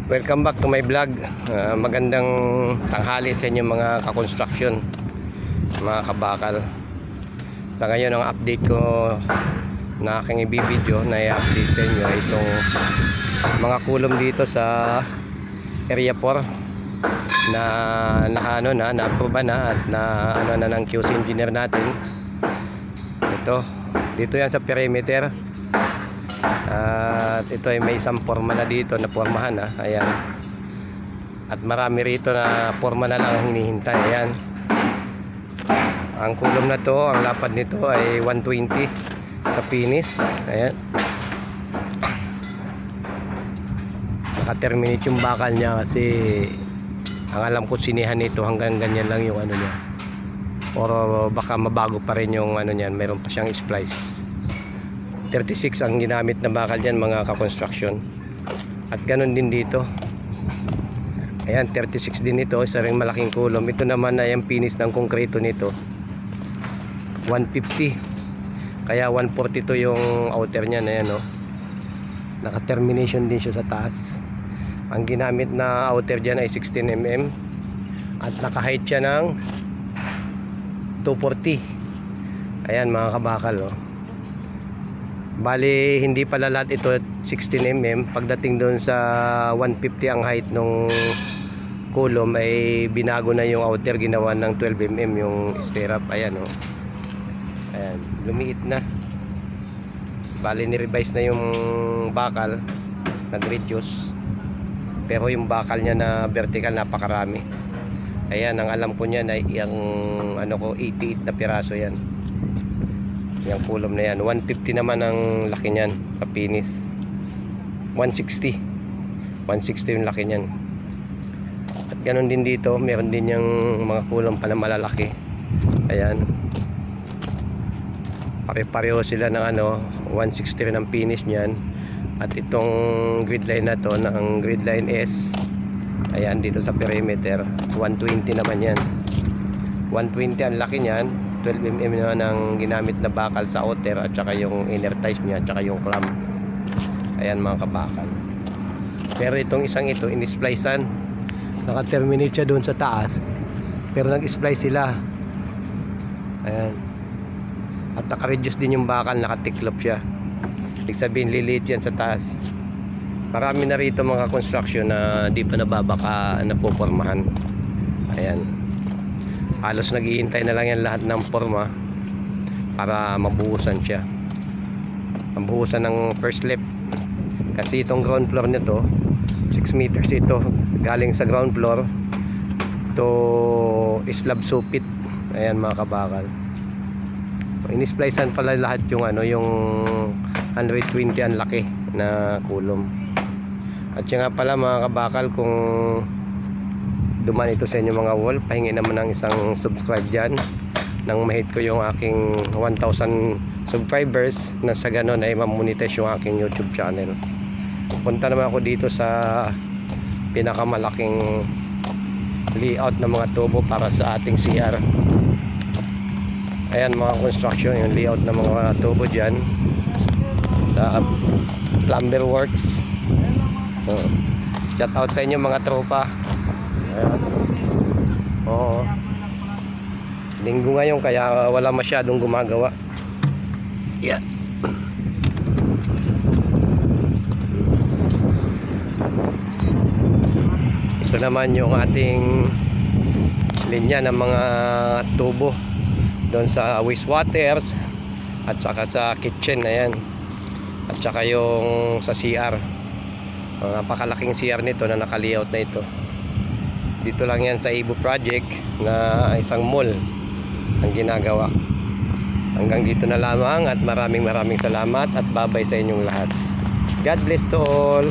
Welcome back to my vlog. Magandang tanghali sa inyo mga ka-construction, mga kabakal. Sa ngayon ang update ko na aking i-video na i-update sa inyo ay itong mga kulom dito sa area 4 na na-approve na at na ng QC engineer natin. Dito yan sa perimeter. At ito ay may isang forma na dito na pormahan na. Ayan. At marami rito na forma na lang ang hinihintay. Ayan. Ang kulom na to, ang lapad nito ay 120 sa finish. Ayan. Naka-terminate yung bakal niya kasi ang alam ko sinihan nito hanggang ganyan lang yung ano niya. Or baka mabago pa rin yung ano niyan, meron pa siyang splice. 36 ang ginamit na bakal dyan mga ka-construction. At ganun din dito. Ayan, 36 din ito, isa ring malaking kulom. Ito naman ay ang finish ng konkreto nito 150. Kaya 142 yung outer niya na yan, no? Naka-termination din siya sa taas. Ang ginamit na outer dyan ay 16mm. At naka-height siya ng 240. Ayan mga kabakal, oh. Bali hindi pala lahat ito 16mm. Pagdating doon sa 150 ang height nung kulom ay binago na yung outer, ginawa ng 12mm yung stirrup. Ayan, oh. Ayan, lumiit na. Bali ni-revise na yung bakal, nag-reduce. Pero yung bakal niya na vertical napakarami. Ayan, ang alam ko niyan ay yung 88 na piraso yan. Yung kulom na yan 150 naman ang laki niyan sa finish. 160 yung laki niyan. At ganoon din dito, meron din yung mga kulom pa na malalaki. Ayan, pare-pareho sila ng 160 rin ang finish niyan. At itong grid line na to, ng grid line S, ayan, dito sa perimeter 120 naman yan. 120 ang laki niyan. 12mm naman ang ginamit na bakal sa outer at saka yung inner ties niya at saka yung clamp. Ayan mga kabakal. Pero itong isang ito in-splicean, naka-terminate siya doon sa taas, pero nag-splice sila. Ayan. At naka-reduce din yung bakal, naka-tiklop siya. Ibig sabihin liliit yan sa taas. Marami na rito mga construction na di pa nababaka napopormahan. Ayan, halos naghihintay na lang yan lahat ng forma para mabuhusan siya. Mabuhusan ng first lip. Kasi itong ground floor nito 6 meters ito. Galing sa ground floor to slab supit. Ayan mga kabakal. Inisplicean pala lahat yung yung 120 ang laki na kulom. At siya nga pala mga kabakal, kung duman ito sa inyo mga wall, pahingi naman ng isang subscribe dyan nang mahit ko yung aking 1,000 subscribers, na sa ganon ay mamonetize yung aking YouTube channel. Punta naman ako dito sa pinakamalaking layout ng mga tubo para sa ating CR. Ayan mga construction, yung layout ng mga tubo dyan sa plumber works. So, shout out sa inyo mga tropa. Ayan. Oo. Linggo ngayon kaya wala masyadong gumagawa. Yeah. Ito naman yung ating linya ng mga tubo doon sa wastewater at saka sa kitchen. Ayan. At saka yung sa CR. Napakalaking CR nito na naka-layout na ito. Dito lang yan sa Ibo Project na isang mall ang ginagawa. Hanggang dito na lamang at maraming salamat at babay sa inyong lahat. God bless to all.